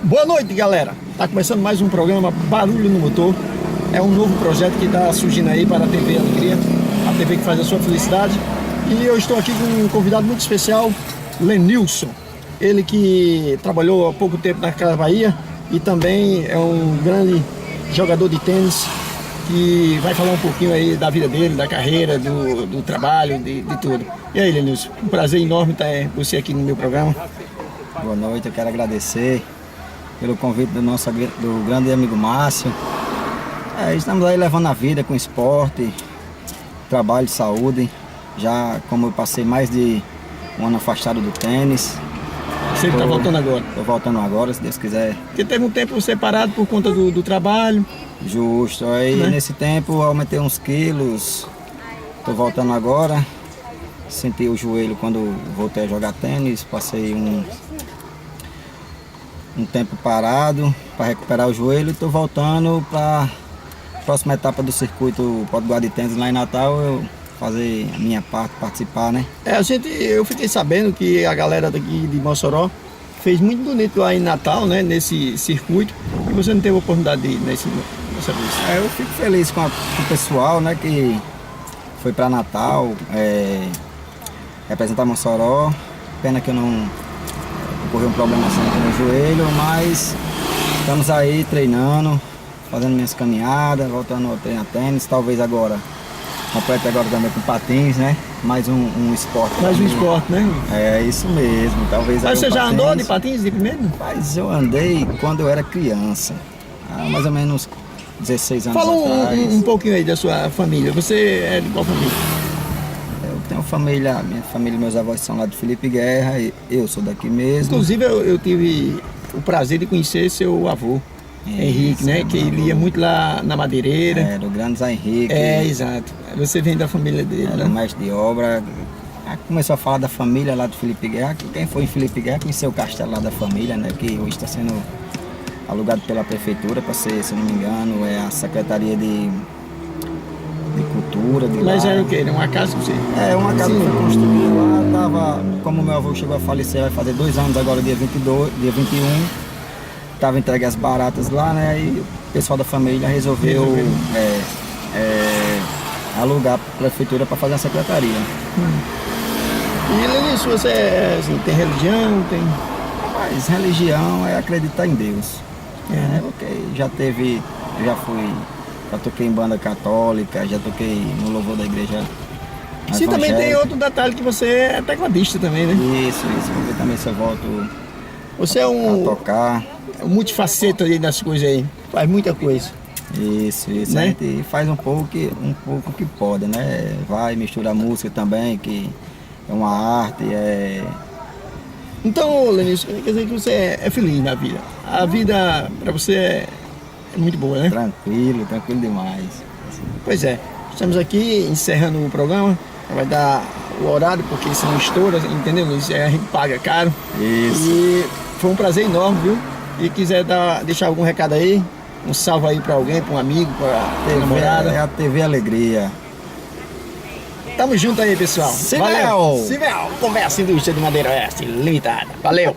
Boa noite, galera. Tá começando mais um programa Barulho no Motor. É um novo projeto que está surgindo aí para a TV Alegria, a TV que faz a sua felicidade. E eu estou aqui com um convidado muito especial, Lenilson. Ele que trabalhou há pouco tempo na Casa Bahia e também é um grande jogador de tênis que vai falar um pouquinho aí da vida dele, da carreira, do trabalho, de tudo. E aí, Lenilson, um prazer enorme ter você aqui no meu programa. Boa noite, eu quero agradecer pelo convite do grande amigo Márcio. Estamos aí levando a vida com esporte, trabalho, saúde. Já como eu passei mais de um ano afastado do tênis. Você está voltando agora? Estou voltando agora, se Deus quiser. Porque teve um tempo separado por conta do trabalho. Justo, aí nesse tempo eu aumentei uns quilos. Estou voltando agora. Senti o joelho quando voltei a jogar tênis, passei um tempo parado para recuperar o joelho e estou voltando para a próxima etapa do circuito Potiguar de Tênis lá em Natal, eu fazer a minha parte, participar, né? Eu fiquei sabendo que a galera daqui de Mossoró fez muito bonito lá em Natal, né, nesse circuito, e você não teve a oportunidade de ir nessa vez. Eu fico feliz com o pessoal, né, que foi para Natal, representar Mossoró. Pena que eu não ocorreu um problema assim no joelho, mas estamos aí treinando, fazendo minhas caminhadas, voltando a treinar tênis, talvez agora, completo agora também com patins, né? Mais um esporte. Mais um esporte, né? É isso mesmo, talvez. Mas você já andou de patins de primeiro? Mas eu andei quando eu era criança, há mais ou menos 16 anos atrás. Fala um pouquinho aí da sua família, você é de qual família? Eu tenho família, minha família, meus avós são lá de Felipe Guerra, e eu sou daqui mesmo. Inclusive eu tive o prazer de conhecer seu avô, Henrique, né? Que ele ia muito lá na Madeireira. Era o grande Zé Henrique. Exato. Você vem da família dele, era, né? O mestre de obra. Começou a falar da família lá de Felipe Guerra. Quem foi em Felipe Guerra conheceu o castelo lá da família, né? Que hoje está sendo alugado pela prefeitura para ser, se não me engano, é a Secretaria de Cultura de Mas lá. era o quê? Era uma casa que você... Uma casa que foi construída lá, tava, como meu avô chegou a falecer, vai fazer 2 anos agora, dia 21, tava entregue as baratas lá, né, e o pessoal da família resolveu alugar a prefeitura para fazer a secretaria. E Lenilson, você assim, tem religião, tem... Mas religião é acreditar em Deus. Já toquei em banda católica, já toquei no louvor da igreja. Sim, também tem outro detalhe que você é tecladista também, né? Isso, porque também se eu volto você a tocar. É um multifaceta aí das coisas aí, faz muita coisa. Isso, né? A gente faz um pouco que pode, né? Vai misturar música também, que é uma arte, Então, Lenilson, quer dizer que você é feliz na vida. A vida para você é muito boa, né? Tranquilo demais. Pois é, estamos aqui encerrando o programa. Vai dar o horário, porque senão estoura, entendeu? A gente paga caro. Isso. E foi um prazer enorme, viu? E quiser deixar algum recado aí, um salve aí pra alguém, pra um amigo, pra namorada. É a TV Alegria. Tamo junto aí, pessoal. Valeu! Civel, Comércio e Indústria de Madeira Oeste Limitada. Valeu!